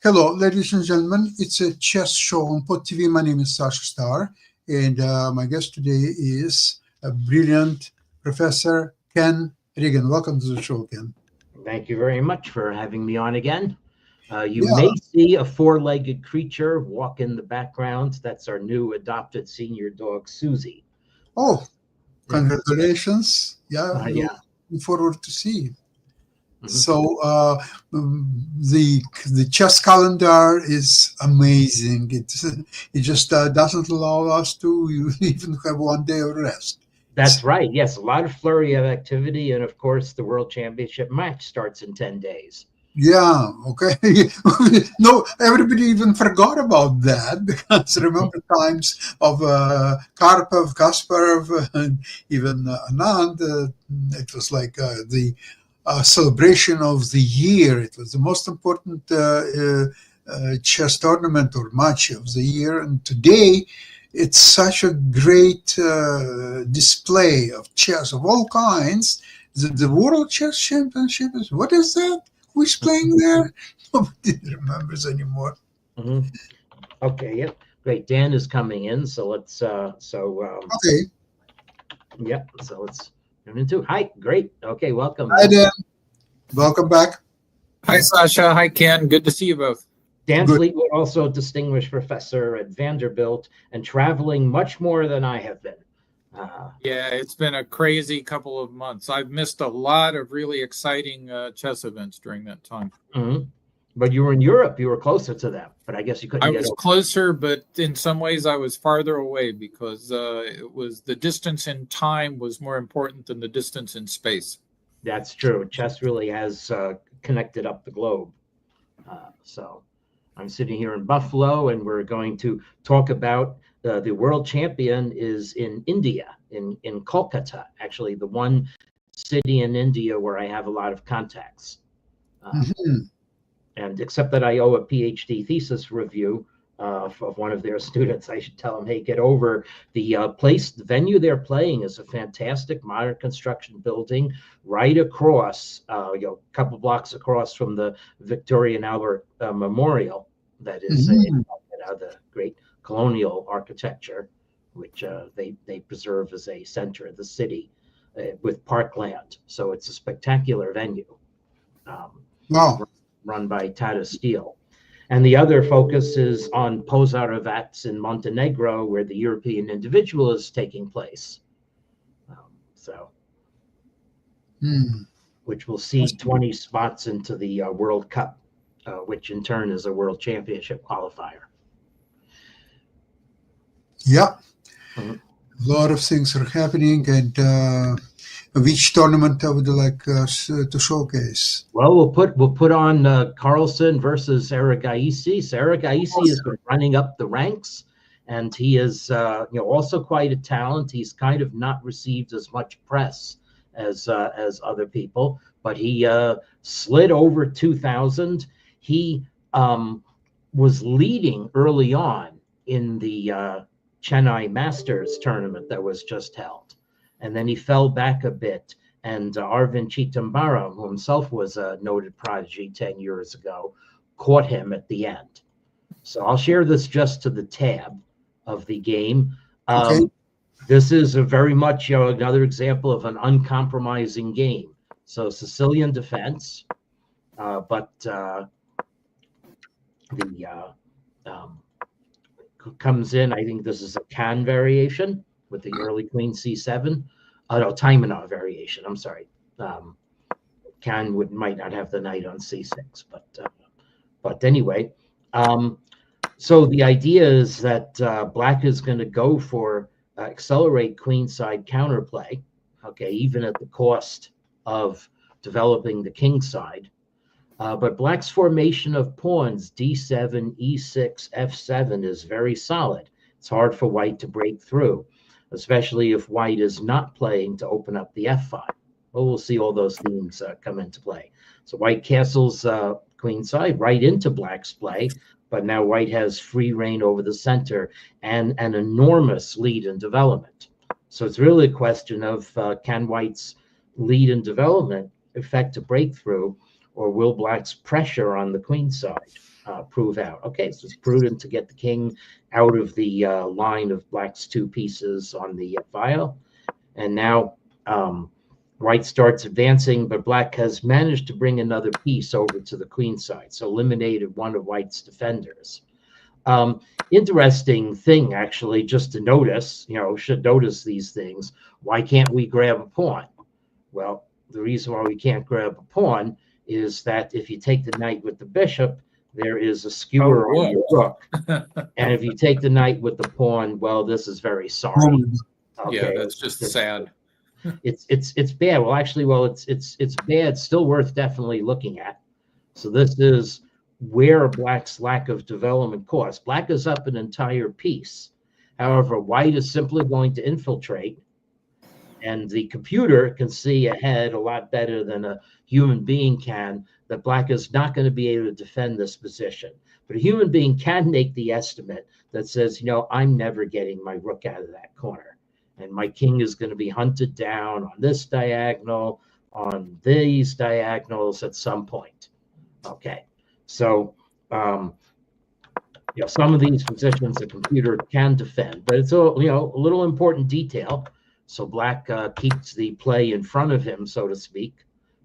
Hello, ladies and gentlemen. It's a chess show on Pod TV. My name is Sasha Star, and my guest today is a brilliant Professor Ken Regan. Welcome to the show, Ken. Thank you very much for having me on again. You Yeah. may see a four-legged creature walk in the background. That's our new adopted senior dog, Susie. Oh, Yeah. congratulations. Yeah, Yeah. looking forward to see. Mhm. So the chess calendar is amazing. It just doesn't allow us to even have one day of rest. That's right. Yes, a lot of flurry of activity. And of course, the World Championship match starts in 10 days. Yeah, okay. No, everybody even forgot about that because remember times of Karpov, Kasparov, and even Anand. It was like the celebration of the year. It was the most important chess tournament or match of the year. And today, it's such a great display of chess of all kinds. The World Chess Championship is, what is that? Who is playing there? Nobody remembers anymore. Mhm. Okay, yep. Great. Dan is coming in. So let's, Okay. yep. So let's turn into, hi, great. Okay, welcome. Hi, Dan. Welcome back. Hi, Sasha. Hi, Ken. Good to see you both. Dan Good. Fleetwood, also a distinguished professor at Vanderbilt and traveling much more than I have been. Yeah, it's been a crazy couple of months. I've missed a lot of really exciting chess events during that time. Mhm. But you were in Europe. You were closer to them, but I guess you couldn't I get was over. closer, but in some ways I was farther away because it was the distance in time was more important than the distance in space. That's true. Chess really has connected up the globe. So I'm sitting here in Buffalo, and we're going to talk about the world champion is in India, in Kolkata, actually, the one city in India where I have a lot of contacts. Mhm. And except that I owe a PhD thesis review of one of their students, I should tell them, hey, get over the place. The venue they're playing is a fantastic modern construction building right across, a couple blocks across from the Victoria and Albert Memorial. That is Mhm. the great colonial architecture, which they preserve as a center of the city with parkland. So it's a spectacular venue. Wow. Run by Tata Steel. And the other focus is on Pozarevats in Montenegro, where the European Individual is taking place. Hmm. Which will seed 20 spots into the World Cup, which in turn is a World Championship qualifier. Yeah. Mhm. A lot of things are happening. And which tournament would you like us to showcase? Well, we'll put on Carlsen versus Erigaisi. So Erigaisi has been running up the ranks, and he is also quite a talent. He's kind of not received as much press as other people, but he slid over 2,000. He was leading early on in the Chennai Masters tournament that was just held, and then he fell back a bit. And Arvind Chittambaram, who himself was a noted prodigy 10 years ago, caught him at the end. So I'll share this just to the tab of the game. Okay. This is a very much another example of an uncompromising game. So Sicilian defense, but the comes in, I think this is a Khan variation with the early queen c7. No, Taimanov variation. I'm sorry. Khan might not have the knight on c6, but anyway. So the idea is that Black is going to go for accelerate queenside counterplay, okay, even at the cost of developing the king side. But Black's formation of pawns d7, e6, f7 is very solid. It's hard for White to break through, especially if White is not playing to open up the f5. Well, we'll see all those themes come into play. So White castles queenside right into Black's play, but now White has free reign over the center and an enormous lead in development. So it's really a question of can White's lead in development affect a breakthrough, or will Black's pressure on the queen side prove out. Okay, so it's prudent to get the king out of the line of black's 2 pieces on the file. And now white starts advancing, but black has managed to bring another piece over to the queen side, so eliminated one of white's defenders. Interesting thing, actually, just to notice, should notice these things. Why can't we grab a pawn? Well, the reason why we can't grab a pawn is that if you take the knight with the bishop, there is a skewer on your rook. And if you take the knight with the pawn, well, this is very sorry. Okay. Yeah, that's just sad. It's bad. Well, actually, it's bad. Still worth definitely looking at. So this is where black's lack of development caused. Black is up an entire piece. However, white is simply going to infiltrate, and the computer can see ahead a lot better than a human being can that black is not going to be able to defend this position. But a human being can make the estimate that says, I'm never getting my rook out of that corner. And my king is going to be hunted down on this diagonal, on these diagonals at some point. Okay. So, some of these positions the computer can defend, but it's a little important detail. So black keeps the play in front of him, so to speak,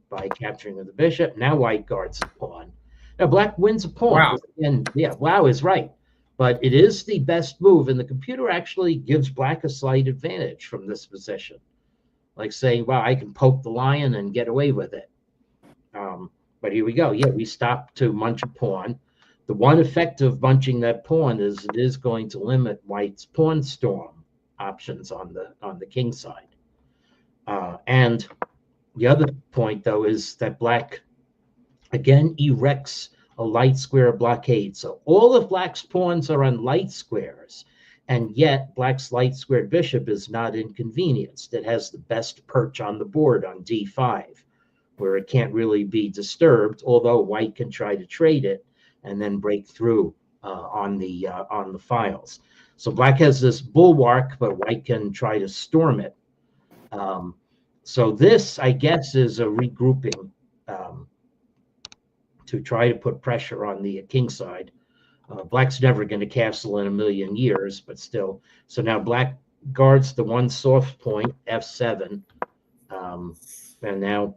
by capturing the bishop. Now white guards the pawn. Now black wins a pawn. Wow. And wow is right. But it is the best move, and the computer actually gives black a slight advantage from this position. Like saying, wow, I can poke the lion and get away with it. But here we go. Yeah, we stop to munch a pawn. The one effect of munching that pawn is it is going to limit white's pawn storm options on the king side. And the other point, though, is that black, again, erects a light square blockade. So all of black's pawns are on light squares, and yet black's light squared bishop is not inconvenienced. It has the best perch on the board on d5, where it can't really be disturbed, although white can try to trade it and then break through on the files. So black has this bulwark, but white can try to storm it. So this, I guess, is a regrouping to try to put pressure on the king side. Black's never going to castle in a million years, but still. So now black guards the one soft point, f7, and now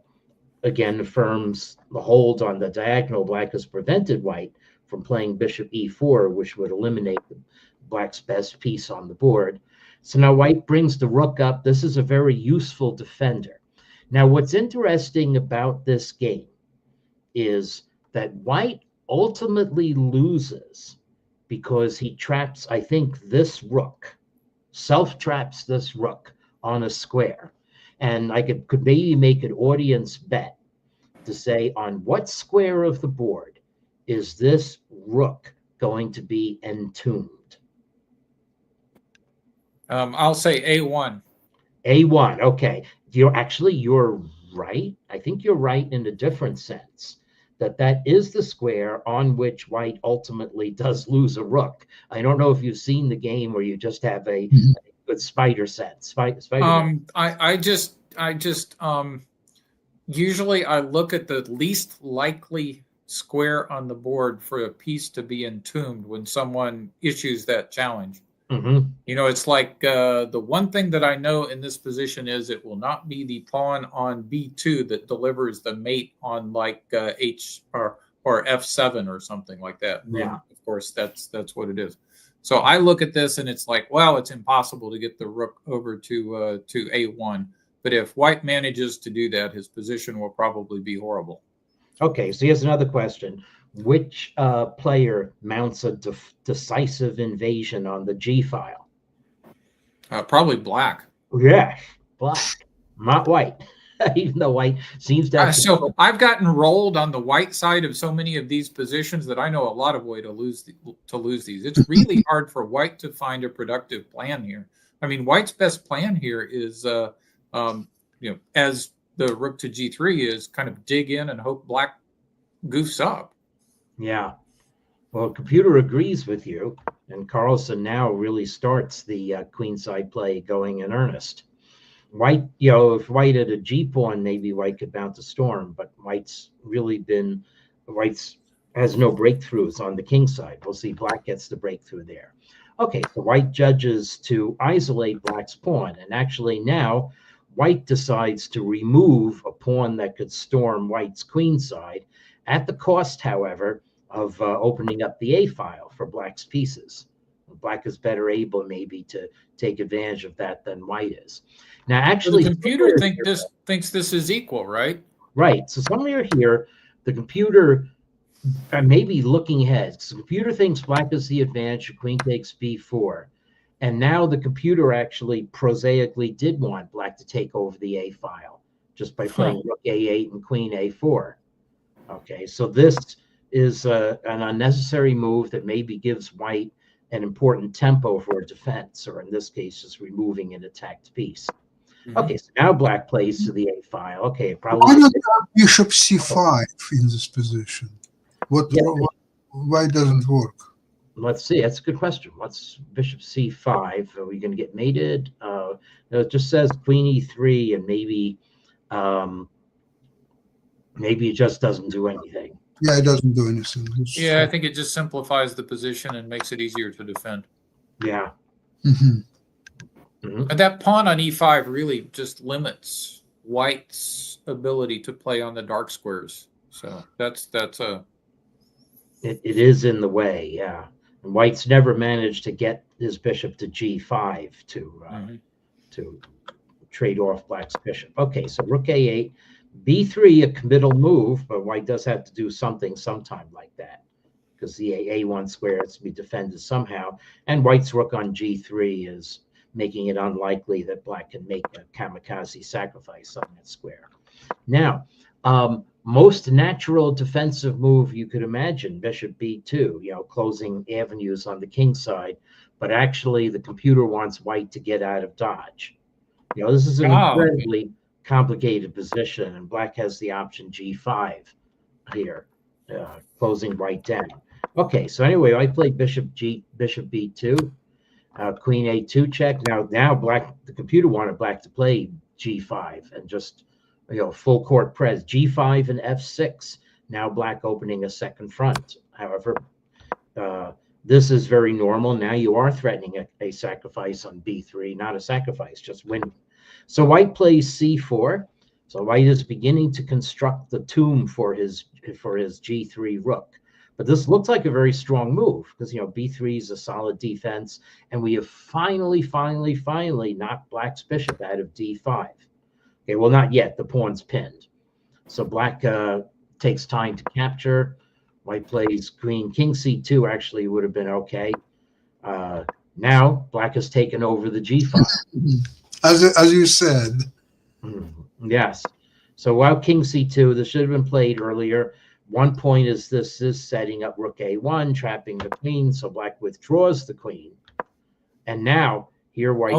again affirms the hold on the diagonal. Black has prevented white from playing bishop e4, which would eliminate black's best piece on the board. So now white brings the rook up. This is a very useful defender. Now what's interesting about this game is that white ultimately loses because he traps, I think, this rook, self-traps this rook on a square. And I could maybe make an audience bet to say, on what square of the board is this rook going to be entombed? I'll say A1. A1, okay. You're right. I think you're right in a different sense, that is the square on which white ultimately does lose a rook. I don't know if you've seen the game where you just have a good spider set. I just usually I look at the least likely square on the board for a piece to be entombed when someone issues that challenge. Mm-hmm. It's like the one thing that I know in this position is it will not be the pawn on b2 that delivers the mate on like h or f7 or something like that. Yeah. And of course, that's what it is. So I look at this and it's like, well, it's impossible to get the rook over to a1. But if white manages to do that, his position will probably be horrible. Okay, so here's another question. Which player mounts a decisive invasion on the G file? Probably black. Yeah, black, not white. Even though white seems to have so I've gotten rolled on the white side of so many of these positions that I know a lot of way to lose these. It's really hard for white to find a productive plan here. I mean, white's best plan here is, as the rook to G3 is, kind of dig in and hope black goofs up. Yeah. Well, computer agrees with you, and Carlsen now really starts the queenside play going in earnest. White, if white had a G pawn, maybe white could mount a storm, but white's has no breakthroughs on the king side. We'll see black gets the breakthrough there. Okay, so white judges to isolate black's pawn, and actually now white decides to remove a pawn that could storm white's queen side, at the cost, however, of opening up the A file for black's pieces. Black is better able maybe to take advantage of that than white is. Now, actually, the computer thinks this is equal, right? Right. So somewhere here, the computer may be looking ahead. So the computer thinks black is the advantage. Queen takes b4. And now the computer actually prosaically did want black to take over the A file just by playing rook a8 and queen a4. Okay, so this is an unnecessary move that maybe gives white an important tempo for defense, or in this case, just removing an attacked piece. Okay, so now black plays to the A file. Okay, it probably. Why not have bishop c5 in this position? Why doesn't it work? Let's see. That's a good question. What's bishop c5? Are we going to get mated? No, it just says queen e3, and maybe it just doesn't do anything. Yeah, it doesn't do anything. Yeah, I think it just simplifies the position and makes it easier to defend. Yeah. And that pawn on e5 really just limits white's ability to play on the dark squares. So that's a. It is in the way, yeah. And white's never managed to get his bishop to g5 to trade off black's bishop. Okay, so rook a8, b3, a committal move, but white does have to do something sometime like that, because the a1 square has to be defended somehow, and white's rook on g3 is making it unlikely that black can make a kamikaze sacrifice on that square. Now, most natural defensive move you could imagine, bishop b2, closing avenues on the king side, but actually the computer wants white to get out of dodge. This is an incredibly complicated position, and black has the option g5 here, closing white down. Okay, so anyway, I played bishop b2, queen a2 check. Now black, the computer wanted black to play g5 and just full court press, g5 and f6. Now black opening a second front. However, this is very normal. Now you are threatening a sacrifice on b3, not a sacrifice, just winning. So white plays c4. So white is beginning to construct the tomb for his g3 rook. But this looks like a very strong move because, b3 is a solid defense, and we have finally knocked black's bishop out of d5. Okay, well, not yet. The pawn's pinned. So black takes time to capture. White plays queen. King c2 actually would have been okay. Now black has taken over the g5. As you said. Yes. So while king c2, this should have been played earlier. One point is this is setting up rook a1, trapping the queen, so black withdraws the queen. And now here white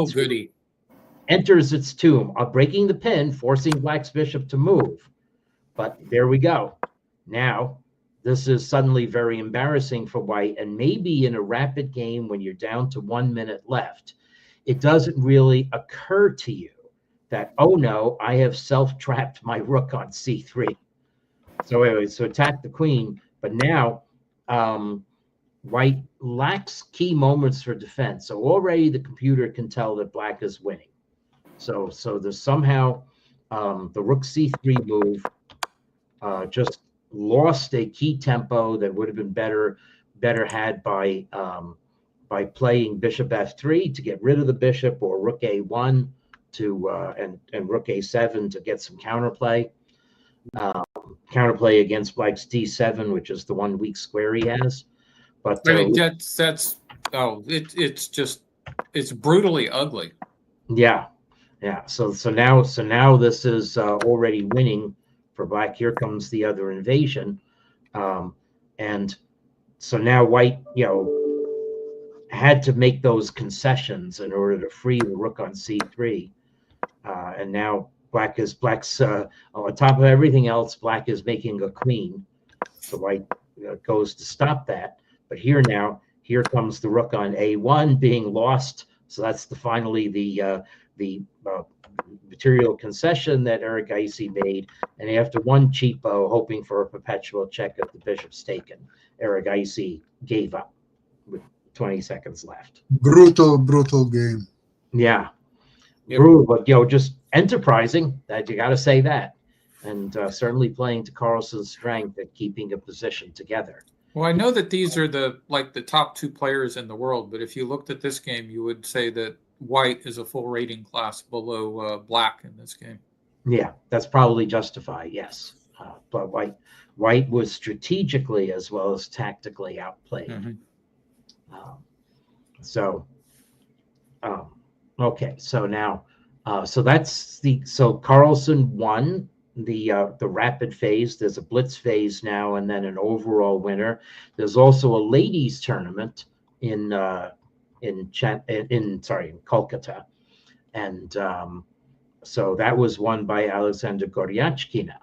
enters its tomb, breaking the pin, forcing black's bishop to move. But there we go. Now, this is suddenly very embarrassing for white, and maybe in a rapid game when you're down to 1 minute left, it doesn't really occur to you that, oh no, I have self-trapped my rook on c3. So anyway, so attack the queen, but now white lacks key moments for defense. So already the computer can tell that black is winning. So there's somehow the rook c3 move just lost a key tempo that would have been better had by playing bishop f3 to get rid of the bishop, or rook a1 to and rook a7 to get some counterplay. Counterplay against black's d7, which is the one weak square he has. But it's brutally ugly. Yeah. So now this is already winning for black. Here comes the other invasion, and so now white, had to make those concessions in order to free the rook on c3, and now black's on top of everything else, black is making a queen. So white goes to stop that. But here comes the rook on a1 being lost. So that's finally the material concession that Eric Icey made, and after one cheapo hoping for a perpetual check at the bishop's taken, Eric Icey gave up with 20 seconds left. Brutal game. Yeah, Yep. brutal, but just enterprising. That you got to say that, and certainly playing to Carlsen's strength at keeping a position together. Well, I know that these are the top 2 players in the world, but if you looked at this game, you would say that white is a full rating class below black in this game. Yeah, that's probably justified. Yes, but white was strategically as well as tactically outplayed. Okay, so now, so Carlsen won the rapid phase. There's a blitz phase now, and then an overall winner. There's also a ladies tournament in Kolkata, and so that was won by Alexandra Goryachkina,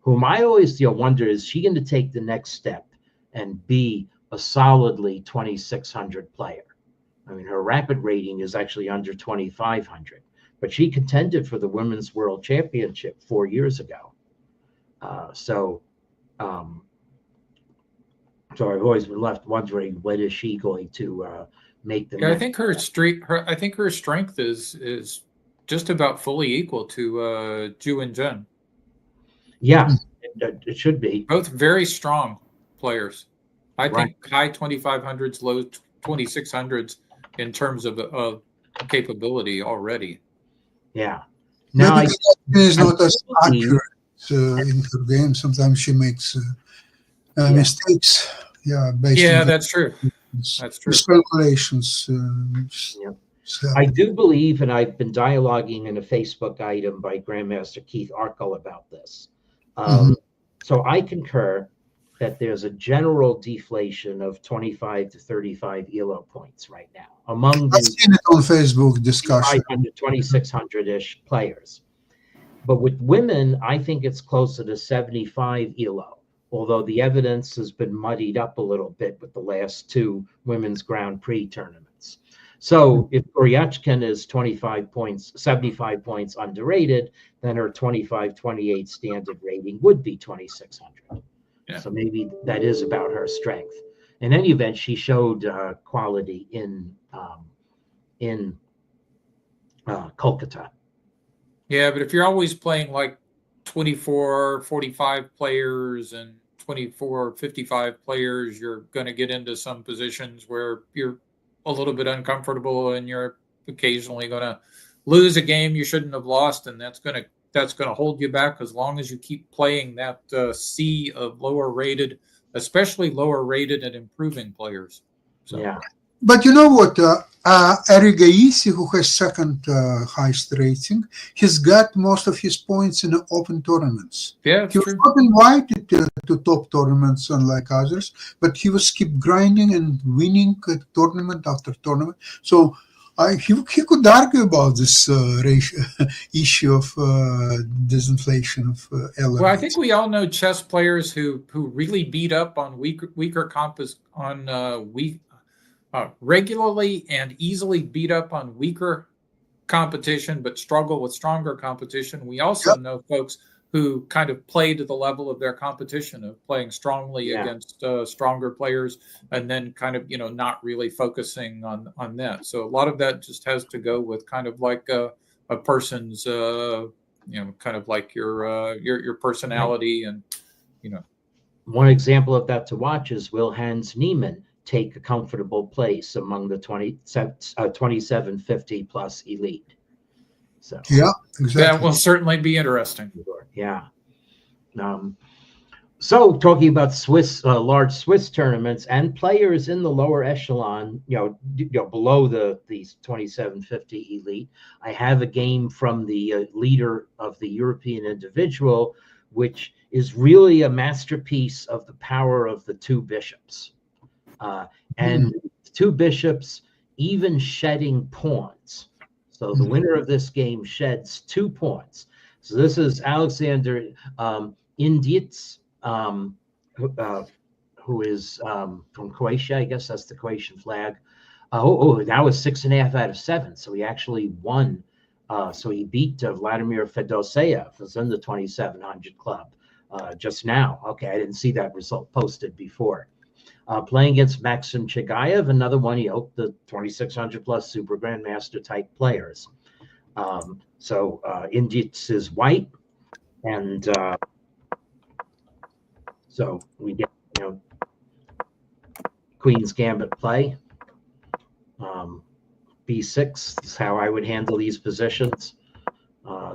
whom I always wonder, is she going to take the next step and be a solidly 2,600 player? I mean, her rapid rating is actually under 2,500, but she contended for the Women's World Championship 4 years ago. So I've always been left wondering, when is she going to make the? Yeah, I think her strength is just about fully equal to Ju Yinzhen. Yeah, it should be. Both very strong players. I Right. think high 2,500s, low 2,600s in terms of capability already. Yeah. Now Maybe she is not as believe- accurate in her game. Sometimes she makes mistakes. Yeah, based Yeah, on that's true. That's true. miscalculations. Yeah. I do believe, and I've been dialoguing in a Facebook item by Grandmaster Keith Arkle about this. So I concur that there's a general deflation of 25 to 35 ELO points right now among I've the seen it on Facebook discussion. 2,600-ish players. But with women, I think it's closer to 75 ELO, although the evidence has been muddied up a little bit with the last 2 women's Grand Prix tournaments. So if Goryachkina is 75 points underrated, then her 25-28 standard rating would be 2,600. Yeah. So maybe that is about her strength. In any event, she showed quality in Kolkata. Yeah, but if you're always playing like 24, 45 players and 24, 55 players, you're going to get into some positions where you're a little bit uncomfortable, and you're occasionally going to lose a game you shouldn't have lost, and that's going to hold you back as long as you keep playing that sea of lower rated, especially lower rated and improving players. So. Yeah. But you know what? Eric Gaisi, who has second highest rating, he's got most of his points in the open tournaments. Yeah, it's He was true. not invited to top tournaments unlike others, but he was keep grinding and winning tournament after tournament. So he could argue about this issue of disinflation of elements. Well, I think we all know chess players who really beat up on regularly and easily beat up on weaker competition, but struggle with stronger competition. We also know folks who kind of play to the level of their competition, of playing strongly against stronger players, and then kind of not really focusing on that. So a lot of that just has to go with kind of like a person's kind of like your personality, and One example of that to watch is will Hans Niemann take a comfortable place among the 2750 plus elite. So yeah, exactly. That will certainly be interesting. Yeah. So talking about large Swiss tournaments and players in the lower echelon, below the 2750 elite, I have a game from the leader of the European individual, which is really a masterpiece of the power of the 2 bishops. And 2 bishops even shedding pawns. So the winner of this game sheds 2 pawns. So this is Alexander Indietz, who is from Croatia. I guess that's the Croatian flag. That was 6.5 out of 7. So he actually won So he beat Vladimir Fedoseev, who's in the 2700 club just now. Okay, I didn't see that result posted before. Playing against Maxim Chigayev, another one, the 2600 plus super grandmaster type players. So Indic is white, and so we get Queen's Gambit play. B6 is how I would handle these positions.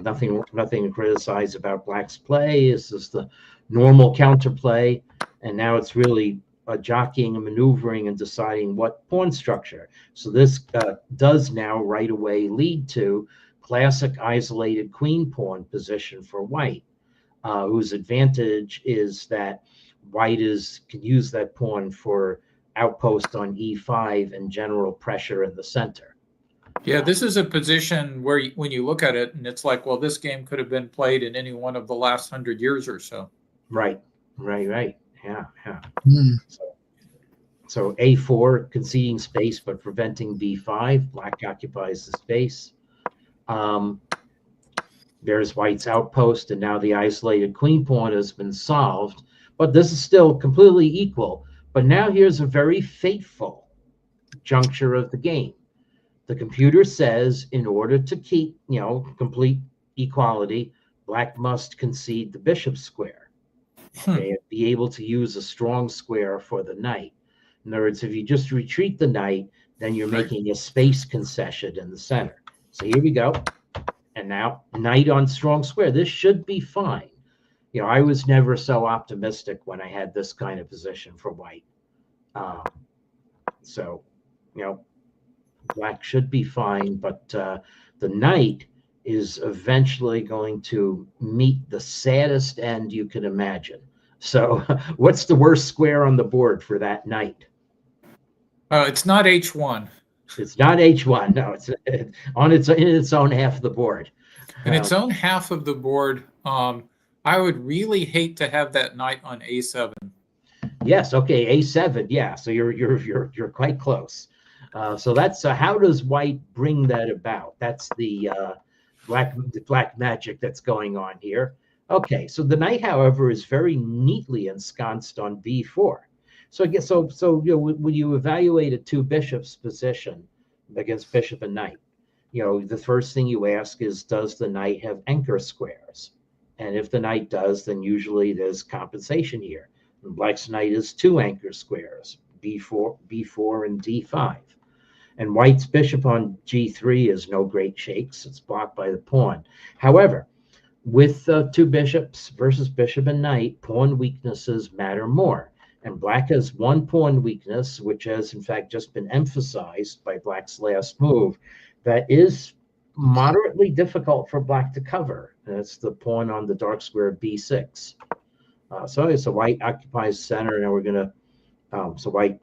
Nothing to criticize about Black's play. This is the normal counterplay, and now it's really jockeying and maneuvering and deciding what pawn structure. So this does now right away lead to classic isolated queen pawn position for white, whose advantage is that white can use that pawn for outpost on e5 and general pressure in the center. Yeah, this is a position where when you look at it, and it's like, well, this game could have been played in any one of the last 100 years or so. Right. Yeah. Mm. So a4, conceding space but preventing b5. Black occupies the space. There's white's outpost, and now the isolated queen pawn has been solved. But this is still completely equal. But now here's a very fateful juncture of the game. The computer says in order to keep, complete equality, Black must concede the bishop square. Okay, be able to use a strong square for the knight. In other words, if you just retreat the knight, then you're making a space concession in the center. So here we go. And now knight on strong square. This should be fine. I was never so optimistic when I had this kind of position for white. So, Black should be fine, but the knight is eventually going to meet the saddest end you can imagine. So what's the worst square on the board for that knight? It's not H1. It's not H1. No, it's in its own half of the board. In its own half of the board, I would really hate to have that knight on A7. Yes. Okay. A7. Yeah. So you're quite close. So that's how does white bring that about? That's the black magic that's going on here. Okay. So the knight, however, is very neatly ensconced on B4. So I guess when you evaluate a two bishops position against bishop and knight, the first thing you ask is, does the knight have anchor squares? And if the knight does, then usually there's compensation here. And Black's knight is two anchor squares, B4, and D5. And white's bishop on G3 is no great shakes. It's blocked by the pawn. However, with two bishops versus bishop and knight, pawn weaknesses matter more. And Black has one pawn weakness, which has in fact just been emphasized by Black's last move, that is moderately difficult for Black to cover. And it's the pawn on the dark square B6. So white occupies center. Now we're going to, so white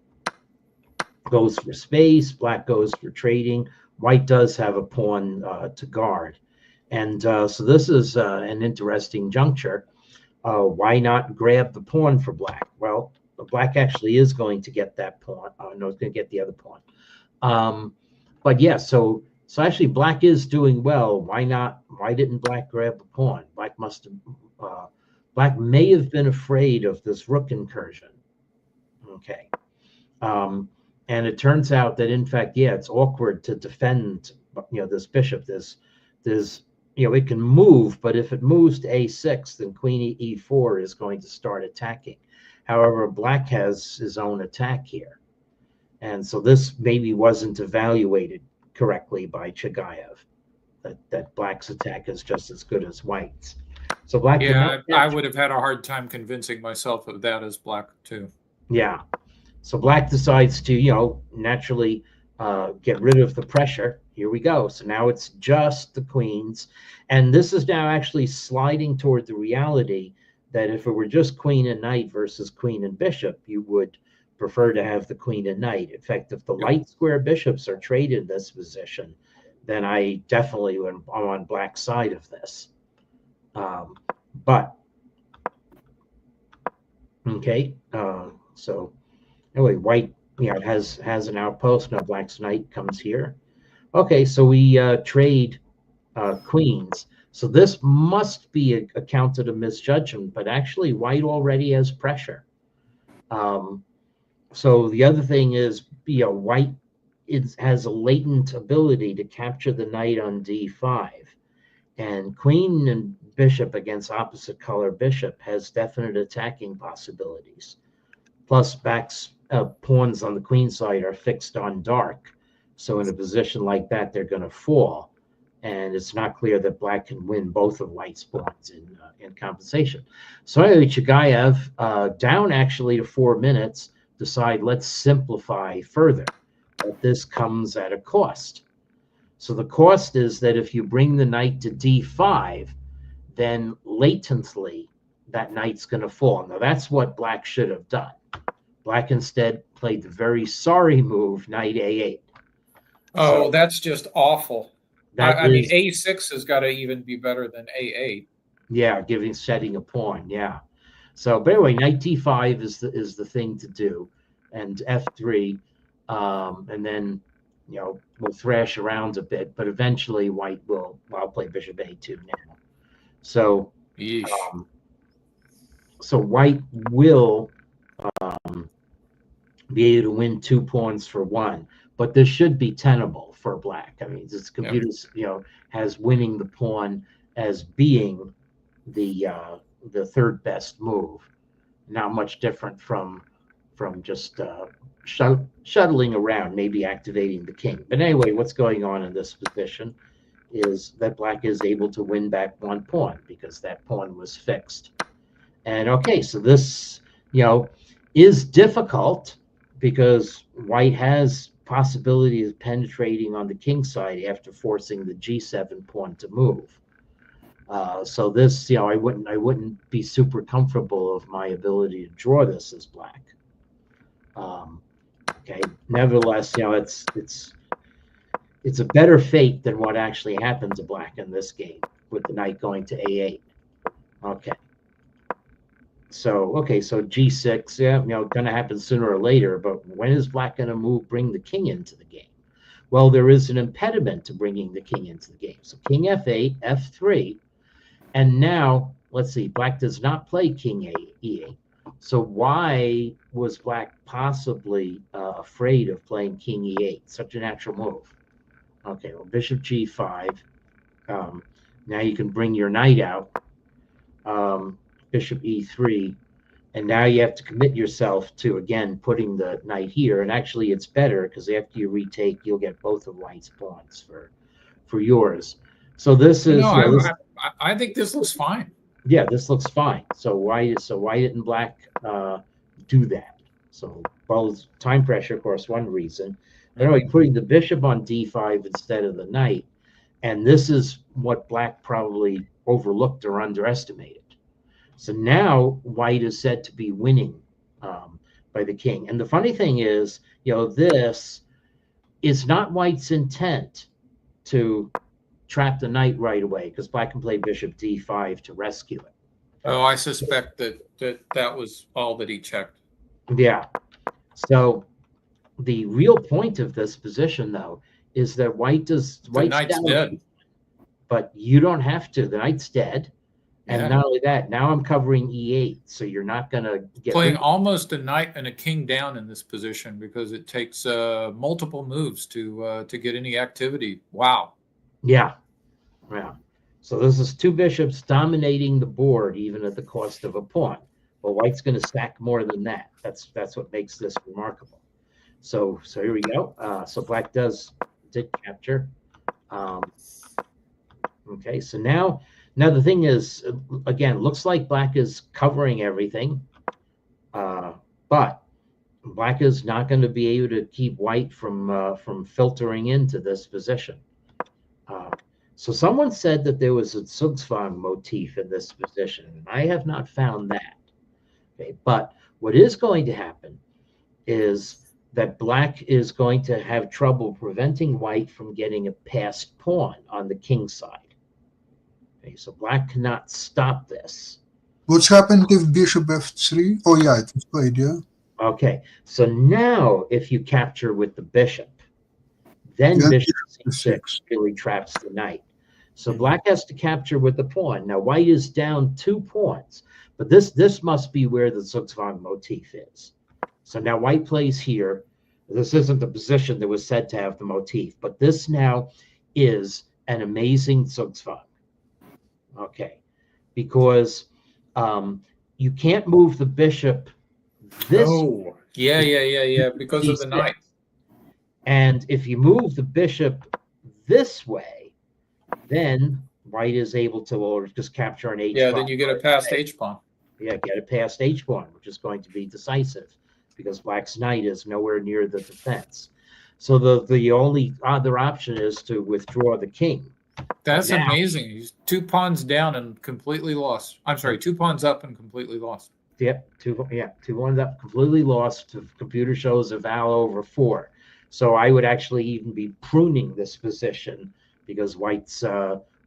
goes for space, Black goes for trading. White does have a pawn to guard. And so this is an interesting juncture. Why not grab the pawn for Black? Well, Black actually is going to get that pawn. No, it's going to get the other pawn. But yeah, so actually Black is doing well. Why not? Why didn't Black grab the pawn? Black must have, Black may have been afraid of this rook incursion. Okay. And it turns out that in fact, yeah, it's awkward to defend, this bishop. There's, it can move, but if it moves to A6, then queen E4 is going to start attacking. However, Black has his own attack here. And so this maybe wasn't evaluated correctly by Chigayev, that Black's attack is just as good as White's. So Black. Yeah, I would have had a hard time convincing myself of that as Black too. Yeah. So Black decides to, naturally get rid of the pressure. Here we go. So now it's just the queens. And this is now actually sliding toward the reality that if it were just queen and knight versus queen and bishop, you would prefer to have the queen and knight. In fact, if the light square bishops are traded in this position, then I definitely am on Black's side of this. But, okay, so anyway, White has an outpost. Now Black's knight comes here. Okay, so we trade queens. So this must be accounted a misjudgment, but actually white already has pressure. So the other thing is, white has a latent ability to capture the knight on d5, and queen and bishop against opposite color bishop has definite attacking possibilities. Plus, black's pawns on the queen side are fixed on dark, so in a position like that, they're going to fall, and it's not clear that black can win both of white's pawns in compensation. So anyway, Chagayev, down actually to 4 minutes, decide let's simplify further, but this comes at a cost. So the cost is that if you bring the knight to d5, then latently that knight's going to fall. Now that's what black should have done. Black instead played the very sorry move, knight a8. Oh, So that's just awful. I is, mean, a6 has got to even be better than a8. Yeah, setting a pawn. Yeah. So, but anyway, knight d5 is the thing to do, and f3, and then we'll thrash around a bit, but eventually white will. I'll play bishop a2 now. So, so white will be able to win 2 pawns for 1, but this should be tenable for black. I mean, this computer, has winning the pawn as being the third best move. Not much different from just shuttling around, maybe activating the king. But anyway, what's going on in this position is that black is able to win back 1 pawn because that pawn was fixed. And okay, so this is difficult because white has possibility of penetrating on the king side after forcing the g7 pawn to move. So this, I wouldn't be super comfortable of my ability to draw this as black. Okay, nevertheless, it's a better fate than what actually happened to black in this game with the knight going to a8. Okay. So g6, going to happen sooner or later, but when is black going to bring the king into the game? Well, there is an impediment to bringing the king into the game. So king f8, f3, and now, let's see, black does not play king e8. So why was black possibly afraid of playing king e8? Such a natural move. Okay, well, bishop g5. Now you can bring your knight out. Bishop e3, and now you have to commit yourself to, again, putting the knight here. And actually, it's better because after you retake, you'll get both of white's pawns for yours. So this is. I think this looks fine. Yeah, this looks fine. So why didn't black do that? So, well, time pressure, of course, one reason. But anyway, putting the bishop on d5 instead of the knight, and this is what black probably overlooked or underestimated. So now white is said to be winning by the king. And the funny thing is, this is not white's intent to trap the knight right away because black can play bishop d5 to rescue it. Oh, I suspect that was all that he checked. Yeah. So the real point of this position, though, is that white's knight's dead. But you don't have to. The knight's dead. And not only that, now I'm covering e8, so you're not going to get playing almost a knight and a king down in this position because it takes multiple moves to get any activity. Wow. Yeah. So this is 2 bishops dominating the board, even at the cost of a pawn. Well, white's going to stack more than that. That's what makes this remarkable. So here we go. So black did capture. Okay, so now the thing is, again, looks like black is covering everything, but black is not going to be able to keep white from filtering into this position. So someone said that there was a Zugzwang motif in this position, and I have not found that. Okay, but what is going to happen is that black is going to have trouble preventing white from getting a passed pawn on the king side. Okay, so black cannot stop this. What's happened if bishop f3? Oh, yeah, it was played, yeah. Okay, so now if you capture with the bishop, then bishop c6 really traps the knight. So black has to capture with the pawn. Now white is down 2 pawns, but this must be where the Zugzwang motif is. So now white plays here. This isn't the position that was said to have the motif, but this now is an amazing Zugzwang. Okay, because you can't move the bishop this Oh, yeah, because of the D6. knight. And if you move the bishop this way, then white is able to or just capture an H. Yeah, then you get a passed H pawn. Yeah, get a past H pawn, which is going to be decisive because black's knight is nowhere near the defense. So the only other option is to withdraw the king. That's Now- amazing. He's 2 pawns down and completely lost. I'm sorry, 2 pawns up and completely lost. Yep, 2-1 up, completely lost. The computer shows a val over 4. So I would actually even be pruning this position because white's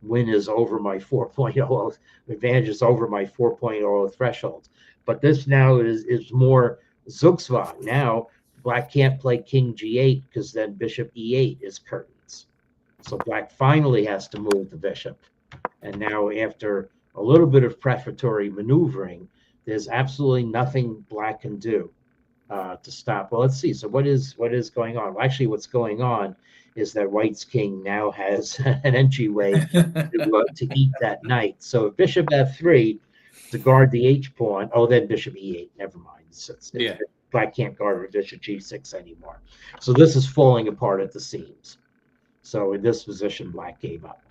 win is over my 4.0 advantage is over my 4.0 threshold. But this now is more Zugzwang. Now black can't play king g8 because then bishop e8 is curtains. So black finally has to move the bishop. And now after a little bit of prefatory maneuvering, there's absolutely nothing black can do to stop. Well, let's see. So what is going on? Well, actually, what's going on is that white's king now has an entryway to eat that knight. So if bishop f3 to guard the h pawn, oh, then bishop e8. Never mind. Yeah. Black can't guard with bishop g6 anymore. So this is falling apart at the seams. So in this position, black gave up.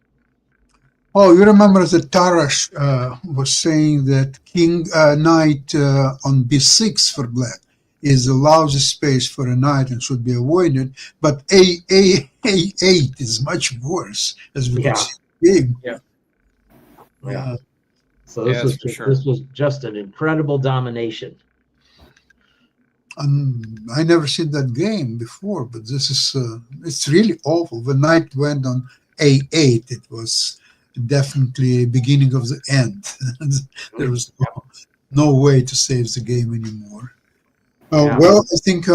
Oh, you remember that Tarash was saying that king knight on b6 for black is a lousy space for a knight and should be avoided, but a8 is much worse, as we can see in the game. Yeah. So Yeah, this for sure. this was just an incredible domination. I never seen that game before, but this is it's really awful. The knight went on a8. It was definitely beginning of the end. There was no way to save the game anymore. Well, I think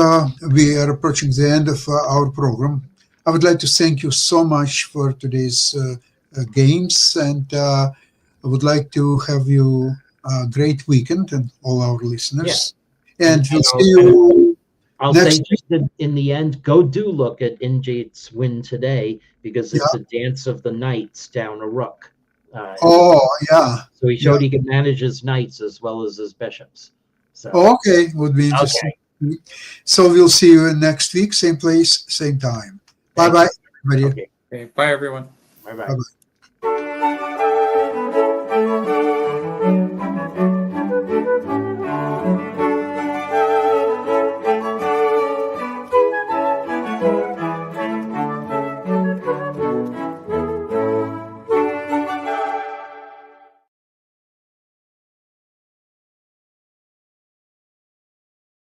we are approaching the end of our program. I would like to thank you so much for today's games, and I would like to have you a great weekend and all our listeners. And we'll see you. I'll Next say just in the end, go do look at Injate's win today because it's a dance of the knights down a rook. Oh, yeah. So he showed he can manage his knights as well as his bishops. So Okay, would be interesting. So we'll see you next week, same place, same time. Bye-bye, everybody. Okay. Okay, bye, everyone. Bye-bye.